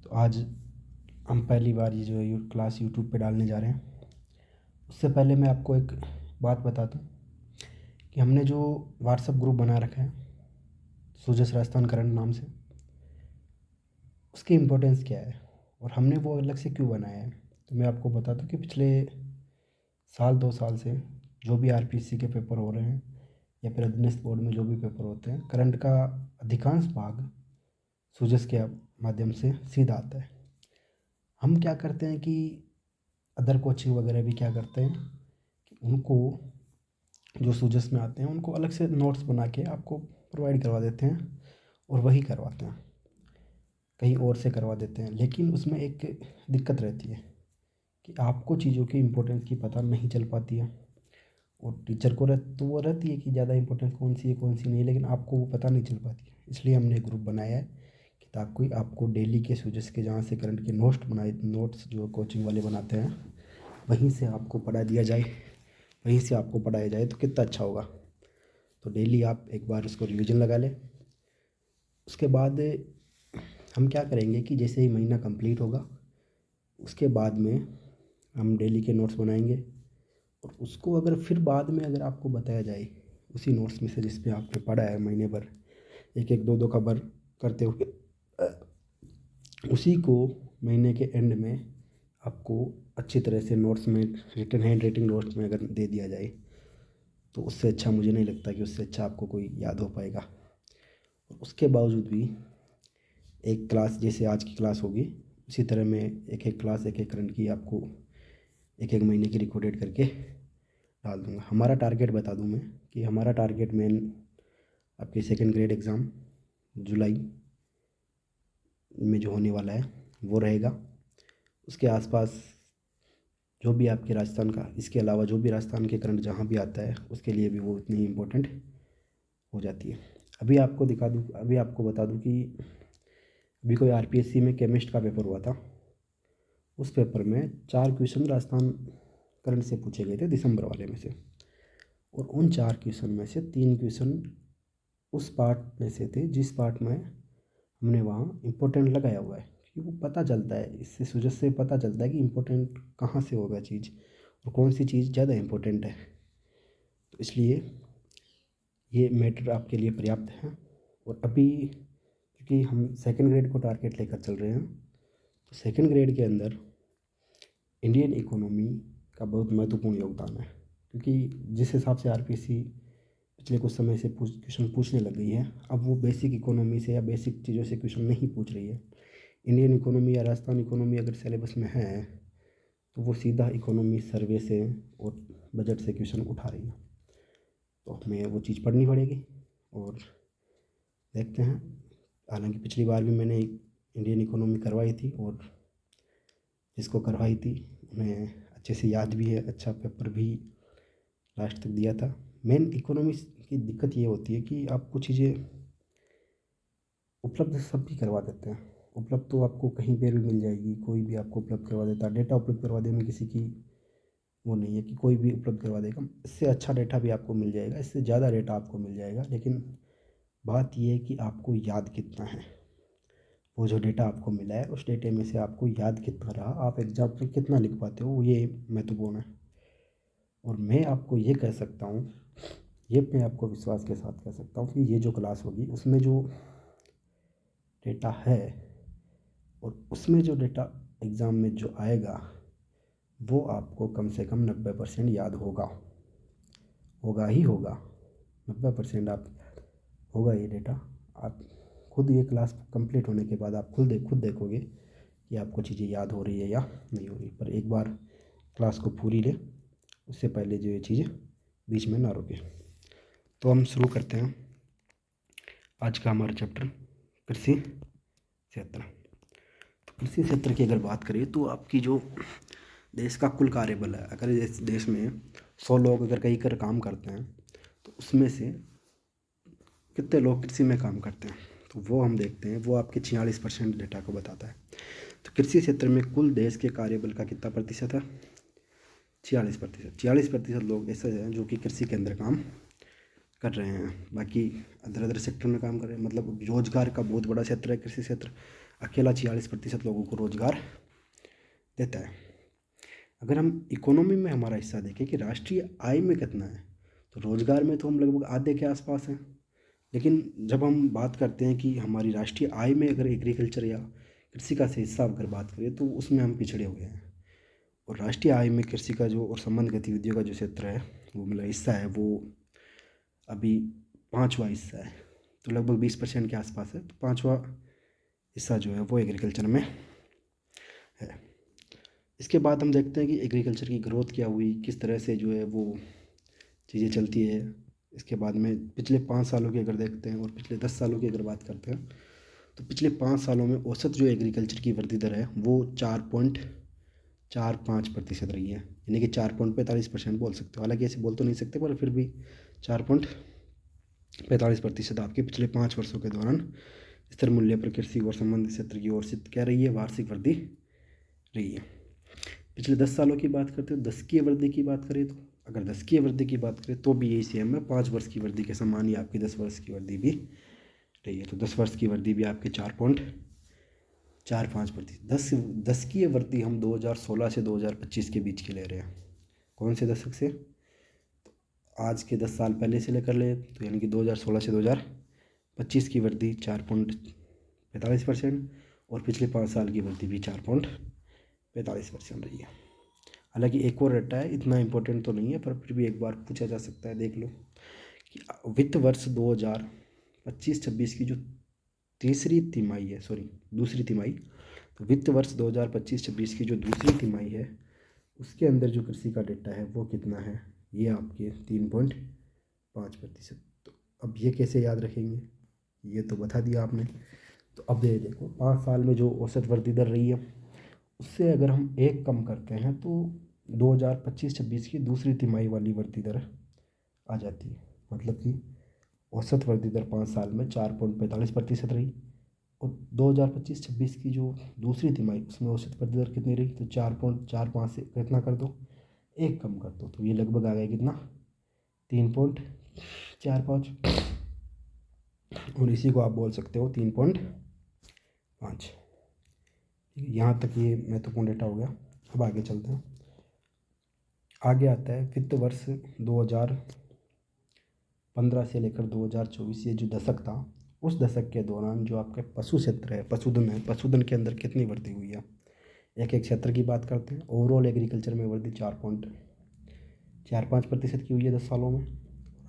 तो आज हम पहली बार ये जो क्लास यूट्यूब पे डालने जा रहे हैं। उससे पहले मैं आपको एक बात बता दूँ कि हमने जो व्हाट्सएप ग्रुप बना रखा है सूजस राजस्थान करंट नाम से, उसकी इम्पोर्टेंस क्या है और हमने वो अलग से क्यों बनाया है। तो मैं आपको बता दूँ कि पिछले साल 2 साल से जो भी आरपीएससी के पेपर हो रहे हैं या फिर अधीनस्थ बोर्ड में जो भी पेपर होते हैं, करंट का अधिकांश भाग सूजस के माध्यम से सीधा आता है। हम क्या करते हैं कि अदर कोचिंग वगैरह भी क्या करते हैं कि उनको जो सूजस में आते हैं उनको अलग से नोट्स बना के आपको प्रोवाइड करवा देते हैं और वही करवाते हैं, कहीं और से करवा देते हैं। लेकिन उसमें एक दिक्कत रहती है कि आपको चीज़ों की इम्पोर्टेंस की पता नहीं चल पाती है और टीचर को तो वो रहती है कि ज़्यादा इम्पोर्टेंस कौन सी है कौन सी नहीं, लेकिन आपको वो पता नहीं चल पाती है। इसलिए हमने एक ग्रुप बनाया है कि ताकि आपको डेली के सूजस के जहाँ से करंट के नोट्स जो कोचिंग वाले बनाते हैं वहीं से आपको पढ़ा दिया जाए, वहीं से आपको पढ़ाया जाए तो कितना अच्छा होगा। तो डेली आप एक बार उसको रिवीजन लगा लें। उसके बाद हम क्या करेंगे कि जैसे ही महीना कंप्लीट होगा उसके बाद में हम डेली के नोट्स बनाएंगे और उसको अगर फिर बाद में अगर आपको बताया जाए उसी नोट्स में से जिस पे आपने पढ़ा है महीने भर एक एक दो दो खबर करते हुए, उसी को महीने के एंड में आपको अच्छी तरह से नोट्स में रिटन हैंड राइटिंग नोट्स में अगर दे दिया जाए तो उससे अच्छा मुझे नहीं लगता कि उससे अच्छा आपको कोई याद हो पाएगा। और उसके बावजूद भी एक क्लास जैसे आज की क्लास होगी उसी तरह मैं एक एक क्लास एक एक करंट की आपको एक एक महीने की रिकॉर्डेड करके डाल दूँगा। हमारा टारगेट बता दूँ मैं कि हमारा टारगेट मेन आपके सेकंड ग्रेड एग्ज़ाम जुलाई में जो होने वाला है वो रहेगा। उसके आसपास जो भी आपके राजस्थान का, इसके अलावा जो भी राजस्थान के करंट जहाँ भी आता है उसके लिए भी वो इतनी इम्पोर्टेंट हो जाती है। अभी आपको बता दूँ कि अभी कोई आरपीएससी में केमिस्ट का पेपर हुआ था। उस पेपर में 4 क्वेश्चन राजस्थान करंट से पूछे गए थे दिसंबर वाले में से, और उन 4 क्वेश्चन में से 3 क्वेश्चन उस पार्ट में से थे जिस पार्ट में हमने वहाँ इम्पोर्टेंट लगाया हुआ है। क्योंकि वो पता चलता है, इससे सूजस से पता चलता है कि इम्पोर्टेंट कहाँ से होगा चीज़ और कौन सी चीज़ ज़्यादा इम्पोर्टेंट है। तो इसलिए ये मैटर आपके लिए पर्याप्त है। और अभी क्योंकि हम सेकंड ग्रेड को टारगेट लेकर चल रहे हैं तो सेकंड ग्रेड के अंदर इंडियन इकोनॉमी का बहुत महत्वपूर्ण योगदान है। क्योंकि जिस हिसाब से आरपीएससी पिछले कुछ समय से क्वेश्चन पूछने लग गई है, अब वो बेसिक इकोनॉमी से या बेसिक चीज़ों से क्वेश्चन नहीं पूछ रही है। इंडियन इकोनॉमी या राजस्थान इकोनॉमी अगर सिलेबस में है तो वो सीधा इकोनॉमी सर्वे से और बजट से क्वेश्चन उठा रही है। तो हमें वो चीज़ पढ़नी पड़ेगी और देखते हैं। हालांकि पिछली बार भी मैंने इंडियन इकोनॉमी करवाई थी और जिसको करवाई थी उन्हें अच्छे से याद भी है, अच्छा पेपर भी लास्ट तक दिया था। मेन इकोनॉमिक्स की दिक्कत ये होती है कि आपको चीज़ें उपलब्ध सब भी करवा देते हैं। उपलब्ध तो आपको कहीं पर भी मिल जाएगी, कोई भी आपको उपलब्ध करवा देता है। डेटा उपलब्ध करवा देने में किसी की वो नहीं है कि कोई भी उपलब्ध करवा देगा। इससे अच्छा डेटा भी आपको मिल जाएगा, इससे ज़्यादा डेटा आपको मिल जाएगा, लेकिन बात ये है कि आपको याद कितना है। वो जो डेटा आपको मिला है उस डेटे में से आपको याद कितना रहा, आप एग्जाम में कितना लिख पाते हो, ये महत्वपूर्ण है। और मैं आपको ये कह सकता हूँ, ये मैं आपको विश्वास के साथ कह सकता हूँ कि ये जो क्लास होगी उसमें जो डेटा है और उसमें जो डेटा एग्ज़ाम में जो आएगा वो आपको कम से कम 90% याद होगा, होगा ही होगा। 90% आप होगा ये डेटा। आप खुद ये क्लास कंप्लीट होने के बाद आप खुद देखोगे कि आपको चीज़ें याद हो रही है या नहीं हो रही। पर एक बार क्लास को पूरी ले, उससे पहले जो ये चीज़ें बीच में ना रोके। तो हम शुरू करते हैं आज का हमारा चैप्टर कृषि क्षेत्र। तो कृषि क्षेत्र की अगर बात करें तो आपकी जो देश का कुल कार्यबल है, अगर इस देश में 100 लोग अगर कहीं कर काम करते हैं तो उसमें से कितने लोग कृषि में काम करते हैं, तो वो हम देखते हैं। वो आपके 46% डेटा को बताता है। तो कृषि क्षेत्र में कुल देश के कार्यबल का कितना प्रतिशत है? 46%। 46% लोग ऐसे हैं जो कि कृषि के अंदर काम कर रहे हैं, बाकी अदर सेक्टर में काम कर रहे हैं। मतलब रोजगार का बहुत बड़ा क्षेत्र है कृषि क्षेत्र। अकेला 46% लोगों को रोज़गार देता है। अगर हम इकोनॉमी में हमारा हिस्सा देखें कि राष्ट्रीय आय में कितना है, तो रोज़गार में तो हम लगभग आधे के आसपास हैं। लेकिन जब हम बात करते हैं कि हमारी राष्ट्रीय आय में अगर एग्रीकल्चर या कृषि का हिस्सा अगर बात करें तो उसमें हम पिछड़े हुए हैं। और राष्ट्रीय आय में कृषि का जो और संबंध गतिविधियों का जो क्षेत्र है, वो मतलब हिस्सा है, वो अभी 5वां हिस्सा है। तो लगभग 20% के आसपास है। तो 5वां हिस्सा जो है वो एग्रीकल्चर में है। इसके बाद हम देखते हैं कि एग्रीकल्चर की ग्रोथ क्या हुई, किस तरह से जो है वो चीज़ें चलती है। इसके बाद में पिछले 5 सालों की अगर देखते हैं और पिछले 10 सालों की अगर बात करते हैं, तो पिछले 5 सालों में औसत जो एग्रीकल्चर की वृद्धि दर है वो 4.45% रही है, यानी कि 4.45% बोल सकते हो। हालांकि ऐसे बोल तो नहीं सकते, पर फिर भी 4.45% आपके पिछले 5 वर्षों के दौरान स्थिर मूल्य पर कृषि और संबंधित क्षेत्र की ओर से क्या रही है, वार्षिक वृद्धि रही है। पिछले 10 सालों की बात करते हो, दशकीय वृद्धि की बात करें तो अगर दशकीय वृद्धि की बात करें तो भी यही सेम है, 5 वर्ष की वृद्धि के समान ही आपकी 10 वर्ष की वृद्धि भी रही है। तो 10 वर्ष की वृद्धि भी आपकी 4.45%। दशकीय वृद्धि हम 2016 से 2025 के बीच की ले रहे हैं। कौन से दशक से? तो आज के 10 साल पहले से लेकर ले, तो यानी कि 2016 से 2025 की वृद्धि 4.45% और पिछले 5 साल की वृद्धि भी 4.45% रही है। हालांकि एक और रटा है, इतना इम्पोर्टेंट तो नहीं है, पर फिर भी एक बार पूछा जा सकता है, देख लो कि वित्त वर्ष 2025-26 की जो दूसरी तिमाही, तो वित्त वर्ष 2025-26 की जो दूसरी तिमाही है उसके अंदर जो कृषि का डेटा है वो कितना है, ये आपके 3.5%। तो अब ये कैसे याद रखेंगे, ये तो बता दिया आपने। तो अब ये देखो 5 साल में जो औसत वृद्धि दर रही है उससे अगर हम एक कम करते हैं तो 2025-26 की दूसरी तिमाही वाली वृद्धि दर आ जाती है। मतलब कि औसत वृद्धि दर 5 साल में 4.45% रही और 2025-26 की जो दूसरी तिमाही उसमें औसत वृद्धि दर कितनी रही, तो 4.45 से कितना कर दो, एक कम कर दो, तो ये लगभग आ गया कितना, 3.45। और इसी को आप बोल सकते हो 3.5। यहाँ तक ये महत्वपूर्ण डेटा हो गया। अब आगे चलते हैं। आगे आता है वित्त वर्ष 2015 से लेकर 2024, ये जो दशक था, उस दशक के दौरान जो आपका पशु क्षेत्र है, पशुधन है, पशुधन के अंदर कितनी वृद्धि हुई है। एक एक क्षेत्र की बात करते हैं। ओवरऑल एग्रीकल्चर में वृद्धि 4.45% की हुई है 10 सालों में।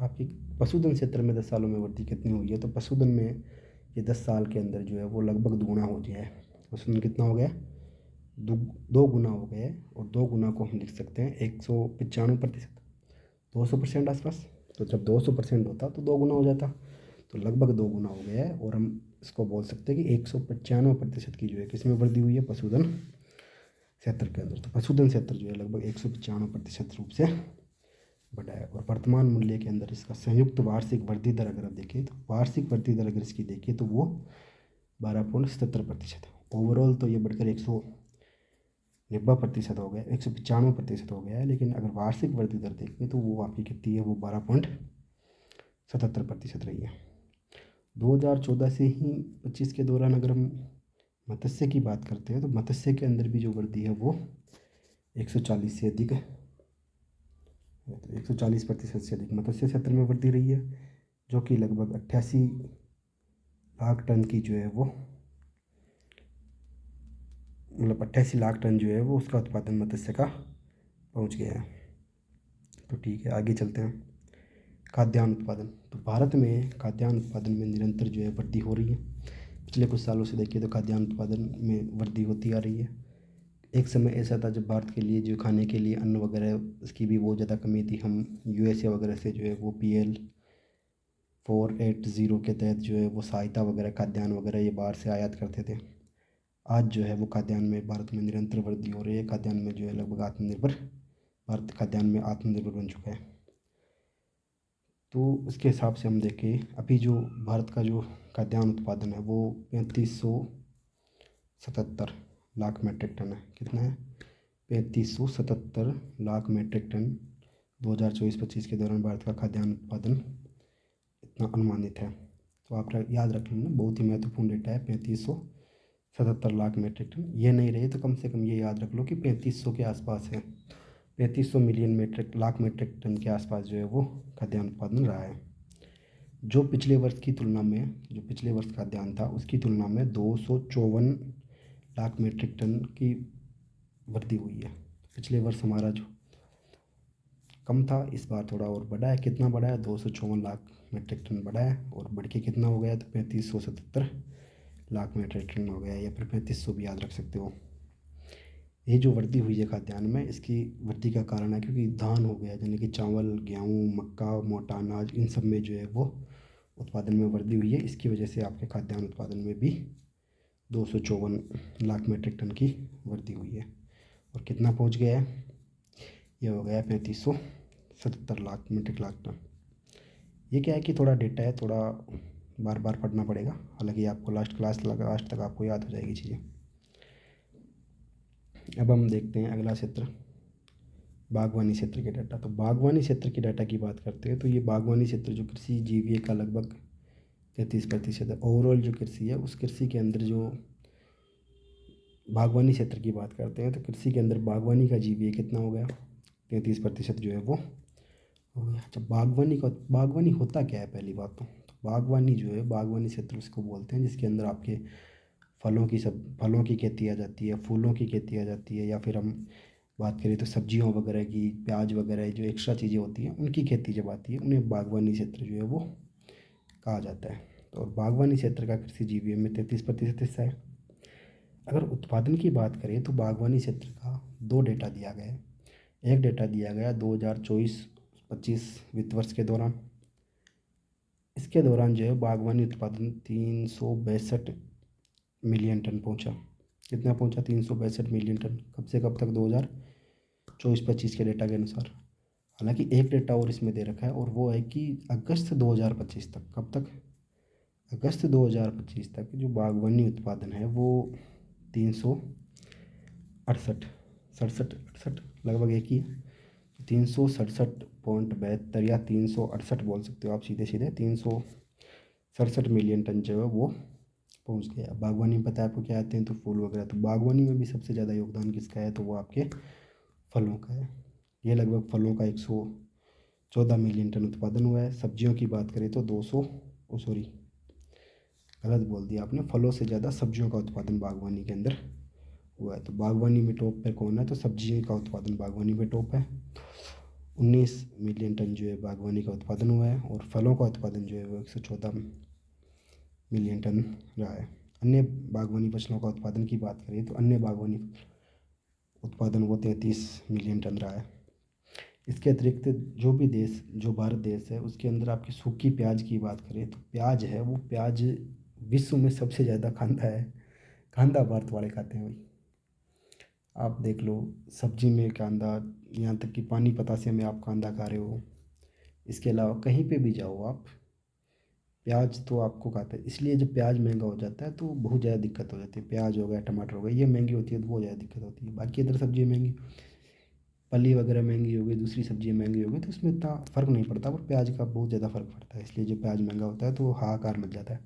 आपकी पशुधन क्षेत्र में 10 सालों में वृद्धि कितनी हुई है, तो पशुधन में ये 10 साल के अंदर जो है वो लगभग दुगुना हो गया है। पशुधन कितना हो गया, दो गुना हो गया है। और 2 गुना को हम लिख सकते हैं 195%, 200% आसपास। तो जब 200% होता तो 2 गुना हो जाता, तो लगभग 2 गुना हो गया है। और हम इसको बोल सकते हैं कि 195% की जो है किसमें वृद्धि हुई है, पशुधन क्षेत्र के अंदर। तो पशुधन क्षेत्र जो है लगभग 195% रूप से बढ़ा है। और वर्तमान मूल्य के अंदर इसका संयुक्त वार्षिक वृद्धि दर अगर आप देखें, तो वार्षिक वृद्धि दर अगर इसकी देखें तो वो 12.77% है। ओवरऑल तो ये बढ़कर 190% हो गया, 195% हो गया है। लेकिन अगर वार्षिक वृद्धि दर देखें तो वो आपकी कितनी है, वो 12.77% रही है। 2014 से ही 25 के दौरान अगर हम मत्स्य की बात करते हैं, तो मत्स्य के अंदर भी जो वृद्धि है वो 140 से अधिक है। तो 140% से अधिक मत्स्य क्षेत्र में वृद्धि रही है, जो कि लगभग 88 लाख टन की जो है वो, मतलब 88 लाख टन जो है वो उसका उत्पादन मत्स्य का पहुंच गया है। तो ठीक है, आगे चलते हैं। खाद्यान्न उत्पादन, तो भारत में खाद्यान्न उत्पादन में निरंतर जो है वृद्धि हो रही है। पिछले कुछ सालों से देखिए तो खाद्यान्न उत्पादन में वृद्धि होती आ रही है। एक समय ऐसा था जब भारत के लिए जो खाने के लिए अन्न वगैरह उसकी भी बहुत ज़्यादा कमी थी। हम यूएसए वगैरह से जो है वो PL480 के तहत जो है वो सहायता वगैरह, खाद्यान्न वगैरह ये बाहर से आयात करते थे। आज जो है वो खाद्यान्न में भारत में निरंतर वृद्धि हो रही है। खाद्यान्न में जो है लगभग भारत खाद्यान्न में आत्मनिर्भर बन चुका है। तो उसके हिसाब से हम देखें, अभी जो भारत का जो खाद्यान्न उत्पादन है वो 3577 लाख मीट्रिक टन है। कितना है, 3577 लाख मीट्रिक टन 2024-25 के दौरान भारत का खाद्यान्न उत्पादन इतना अनुमानित है। तो आप याद रख लेना, बहुत ही महत्वपूर्ण डेटा है, 77 लाख मीट्रिक टन। ये नहीं रही तो कम से कम ये याद रख लो कि 3500 के आसपास है, 3500 मिलियन लाख मीट्रिक टन के आसपास जो है वो खाद्यान्न उत्पादन रहा है। जो पिछले वर्ष की तुलना में, जो पिछले वर्ष खाद्यान्न था उसकी तुलना में 254 लाख मीट्रिक टन की वृद्धि हुई है। पिछले वर्ष हमारा जो कम था इस बार थोड़ा और बढ़ा है। कितना बढ़ा है? 254 लाख मीट्रिक टन बढ़ा है। और बढ़ के कितना हो गया? तो 3577 लाख मीट्रिक टन हो गया, या फिर 3500 भी याद रख सकते हो। ये जो वृद्धि हुई है खाद्यान्न में, इसकी वृद्धि का कारण है क्योंकि धान हो गया, यानी कि चावल, गेहूँ, मक्का, मोटा अनाज, इन सब में जो है वो उत्पादन में वृद्धि हुई है। इसकी वजह से आपके खाद्यान्न उत्पादन में भी 254 लाख मीट्रिक टन की वृद्धि हुई है। और कितना पहुंच गया है? ये हो गया 3577 लाख मीट्रिक लाख टन। ये क्या है कि थोड़ा डेटा है, थोड़ा बार बार पढ़ना पड़ेगा, हालांकि आपको लास्ट तक आपको याद हो जाएगी चीज़ें। अब हम देखते हैं अगला क्षेत्र, बागवानी क्षेत्र के डाटा। तो बागवानी क्षेत्र के डाटा की बात करते हैं तो ये बागवानी क्षेत्र जो कृषि जीवीए का लगभग 33% है। ओवरऑल जो कृषि है उस कृषि के अंदर जो बागवानी क्षेत्र की बात करते हैं तो कृषि के अंदर बागवानी का जीवीए कितना हो गया? 33% जो है वो हो गया। अच्छा, बागवानी होता क्या है? पहली बात तो बागवानी जो है, बागवानी क्षेत्र उसको बोलते हैं जिसके अंदर आपके फलों की खेती आ जाती है, फूलों की खेती आ जाती है, या फिर हम बात करें तो सब्जियों वगैरह की, प्याज वगैरह जो एक्स्ट्रा चीज़ें होती हैं उनकी खेती जब आती है उन्हें बागवानी क्षेत्र जो है वो कहा जाता है। तो और बागवानी क्षेत्र का कृषि जीवीए में 33% हिस्सा है। अगर उत्पादन की बात करें तो बागवानी क्षेत्र का दो डेटा दिया गया है। एक डेटा दिया गया 2024-25 वित्त वर्ष के दौरान। इसके दौरान जो है बागवानी उत्पादन 362 मिलियन टन पहुंचा। कितना पहुंचा? 362 मिलियन टन। कब से कब तक? 2024-25 के डेटा के अनुसार। हालांकि एक डेटा और इसमें दे रखा है और वो है कि अगस्त 2025 तक। कब तक? अगस्त 2025 तक जो बागवानी उत्पादन है वो 368 सड़सठ अड़सठ लगभग एक ही, 367.72 या 368 बोल सकते हो आप सीधे सीधे। 367 मिलियन टन जो है वो पहुंच गया। बागवानी में पता है आपको क्या आते हैं? तो फूल वगैरह। तो बागवानी में भी सबसे ज़्यादा योगदान किसका है? तो वो आपके फलों का है। ये लगभग फलों का 114 मिलियन टन उत्पादन हुआ है। सब्जियों की बात करें तो 200 सॉरी गलत बोल दिया आपने, फलों से ज़्यादा सब्जियों का उत्पादन बागवानी के अंदर हुआ है। तो बागवानी में टॉप पे कौन है? तो सब्जियों का उत्पादन बागवानी में टॉप है। 19 मिलियन टन जो है बागवानी का उत्पादन हुआ है। और फलों का उत्पादन जो है वो 114 मिलियन टन रहा है। अन्य बागवानी फसलों का उत्पादन की बात करें तो अन्य बागवानी उत्पादन वो 33 मिलियन टन रहा है। इसके अतिरिक्त जो भी देश, जो भारत देश है उसके अंदर आपकी सूखी प्याज की बात करें तो प्याज है, वो प्याज विश्व में सबसे ज़्यादा खांदा है। कांदा भारत वाले खाते हैं भाई। आप देख लो, सब्जी में कांदा, यहाँ तक कि पानी पतासे में आप कांदा खा रहे हो। इसके अलावा कहीं पे भी जाओ आप, प्याज तो आपको खाते हैं। इसलिए जब प्याज महंगा हो जाता है तो बहुत ज़्यादा दिक्कत हो जाती है। प्याज हो गया, टमाटर हो गया, ये महंगी होती है तो बहुत ज़्यादा दिक्कत होती है। बाकी अदर सब्जी महंगी, फली वगैरह महंगी हो गई, दूसरी सब्जियाँ महंगी हो गई तो इसमें इतना फ़र्क नहीं पड़ता, पर प्याज का बहुत ज़्यादा फ़र्क पड़ता है। इसलिए जब प्याज महंगा होता है तो हाहाकार मच जाता है।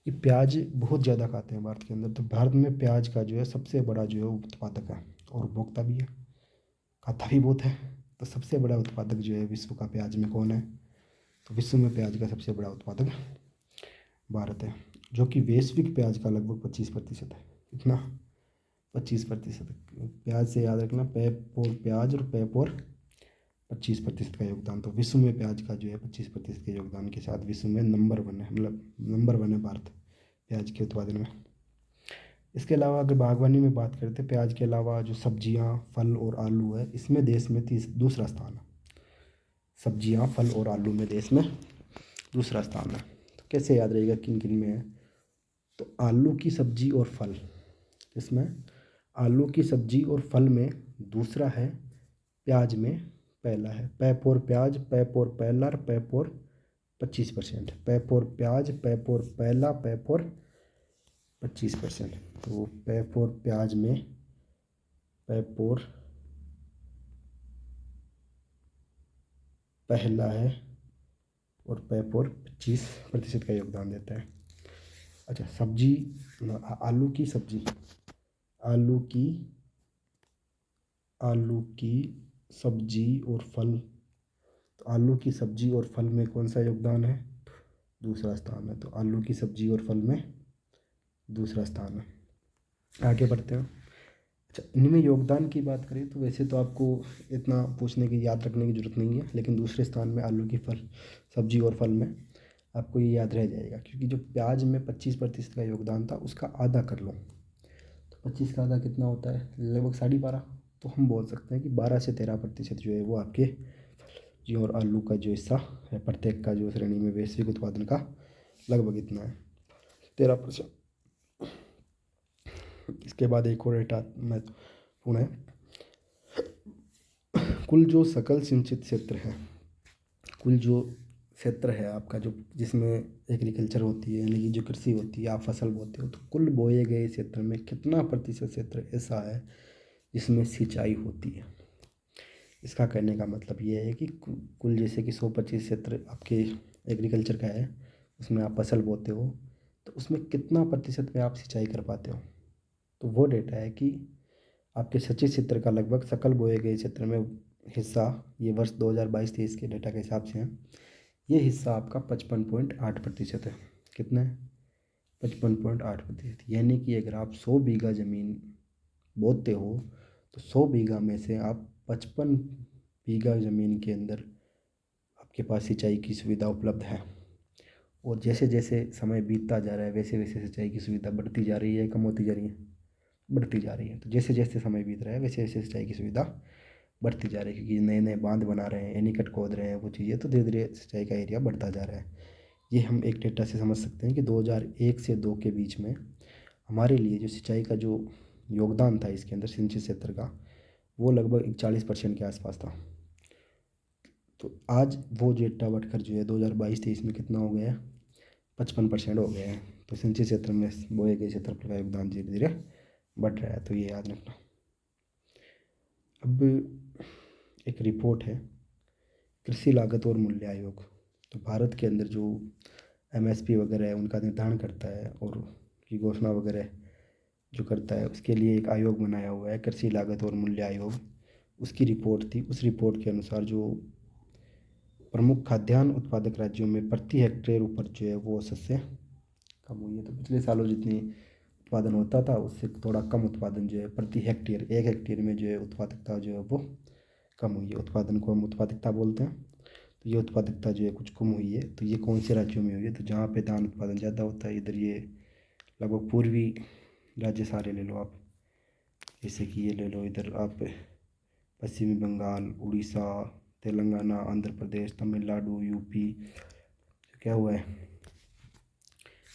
ये प्याज बहुत ज़्यादा खाते हैं भारत के अंदर। तो भारत में प्याज का जो है सबसे बड़ा जो है उत्पादक है और उपभोक्ता भी है, खाता भी बहुत है। तो सबसे बड़ा उत्पादक जो है विश्व का प्याज में कौन है? तो विश्व में प्याज का सबसे बड़ा उत्पादक भारत है, जो कि वैश्विक प्याज का लगभग 25% है। कितना? 25%। प्याज से याद रखना, पैप और प्याज और पैप और 25% का योगदान। तो विश्व में प्याज का जो है 25% के योगदान के साथ विश्व में नंबर 1 है, मतलब नंबर 1 है भारत प्याज के उत्पादन में। इसके अलावा अगर बागवानी में बात करते हैं, प्याज के अलावा जो सब्जियां, फल और आलू है, इसमें देश में दूसरा स्थान है। सब्जियां, फल और आलू में देश में दूसरा स्थान है। तो कैसे याद रहेगा किन किन में है? तो आलू की सब्जी और फल, इसमें आलू की सब्जी और फल में दूसरा है, प्याज में पहला है। पैप और प्याज, पैप और पैलर, पैप और 25%। पैप और प्याज, पैप और पहला, पैप और 25%। तो पैप और प्याज में पैप और पहला है और पैप और 25% का योगदान देता है। अच्छा, सब्जी, आलू की सब्जी, आलू की आलू की सब्जी और फल। तो आलू की सब्जी और फल में कौन सा योगदान है? दूसरा स्थान है। तो आलू की सब्जी और फल में दूसरा स्थान है। आगे बढ़ते हैं। अच्छा, इनमें योगदान की बात करें तो वैसे तो आपको इतना पूछने की, याद रखने की ज़रूरत नहीं है, लेकिन दूसरे स्थान में आलू की फल सब्जी और फल में आपको ये याद रह जाएगा, क्योंकि जो प्याज में 25% का योगदान था उसका आधा कर लो। तो 25 का आधा कितना होता है? लगभग 12.5। तो हम बोल सकते हैं कि 12 से 13% जो है वो आपके सब्जी और आलू का जो हिस्सा है प्रत्येक का जो श्रेणी में वैश्विक उत्पादन का लगभग इतना है, 13%। इसके बाद एक और डेटा महत्वपूर्ण है। कुल जो सकल सिंचित क्षेत्र है, कुल जो क्षेत्र है आपका, जो जिसमें एग्रीकल्चर होती है, यानी कि जो कृषि होती है, आप फसल बोते हो, तो कुल बोए गए क्षेत्र में कितना प्रतिशत क्षेत्र ऐसा है जिसमें सिंचाई होती है? इसका कहने का मतलब ये है कि कुल जैसे कि 125 क्षेत्र आपके एग्रीकल्चर का है, उसमें आप फसल बोते हो, तो उसमें कितना प्रतिशत में आप सिंचाई कर पाते हो? तो वो डेटा है कि आपके सिंचित क्षेत्र का लगभग सकल बोए गए क्षेत्र में हिस्सा, ये वर्ष 2022-23 के डेटा के हिसाब से है, ये हिस्सा आपका 55.8% है। कितना है? 55.8%। यानी कि अगर आप 100 बीघा ज़मीन बोते हो तो 100 बीघा में से आप 55 बीघा ज़मीन के अंदर आपके पास सिंचाई की सुविधा उपलब्ध है। और जैसे जैसे समय बीतता जा रहा है वैसे वैसे सिंचाई की सुविधा बढ़ती जा रही है, कम होती जा रही है? बढ़ती जा रही है। तो जैसे जैसे समय बीत रहा है वैसे वैसे सिंचाई की सुविधा बढ़ती जा रही है, क्योंकि नए नए बांध बना रहे हैं, एनीकट खोद रहे हैं, वो चीज़ें, तो धीरे धीरे सिंचाई का एरिया बढ़ता जा रहा है। ये हम एक डेटा से समझ सकते हैं कि 2001 से 2 के बीच में हमारे लिए जो सिंचाई का जो योगदान था इसके अंदर सिंचित क्षेत्र का, वो लगभग 40% के आसपास था। तो आज वो डेटा बढ़कर जो है 2022-23 में कितना हो गया है? 55% हो गया है। तो सिंचित क्षेत्र में बोए गए क्षेत्रफल का योगदान धीरे धीरे बढ़ रहा है, तो ये याद रखना। अब एक रिपोर्ट है, कृषि लागत और मूल्य आयोग। तो भारत के अंदर जो एमएसपी वगैरह है उनका निर्धारण करता है और की घोषणा वगैरह जो करता है, उसके लिए एक आयोग बनाया हुआ है, कृषि लागत और मूल्य आयोग। उसकी रिपोर्ट थी, उस रिपोर्ट के अनुसार जो प्रमुख खाद्यान्न उत्पादक राज्यों में प्रति हेक्टेयर उपज जो है वो औसत से कम हुई है। तो पिछले सालों जितनी उत्पादन होता था उससे थोड़ा कम उत्पादन जो है प्रति हेक्टेयर, 1 हेक्टेयर में जो है उत्पादकता जो है वो कम हुई है। उत्पादन को हम उत्पादकता बोलते हैं। तो ये उत्पादकता जो है कुछ कम हुई है। तो ये कौन से राज्यों में हुई है? तो जहाँ पे धान उत्पादन ज़्यादा होता है, इधर ये लगभग पूर्वी राज्य सारे ले लो आप, जैसे कि ये ले लो इधर आप, पश्चिमी बंगाल, उड़ीसा, तेलंगाना, आंध्र प्रदेश, तमिलनाडु, यूपी। क्या हुआ है?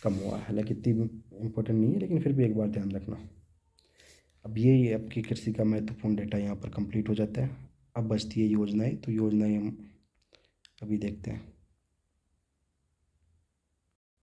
कम हुआ है। हालांकि इतनी इम्पोर्टेंट नहीं है, लेकिन फिर भी एक बार ध्यान रखना। अब ये आपकी कृषि का महत्वपूर्ण डेटा यहाँ पर कंप्लीट हो जाता है। अब बचती है योजनाएं। तो योजनाएं हम अभी देखते हैं।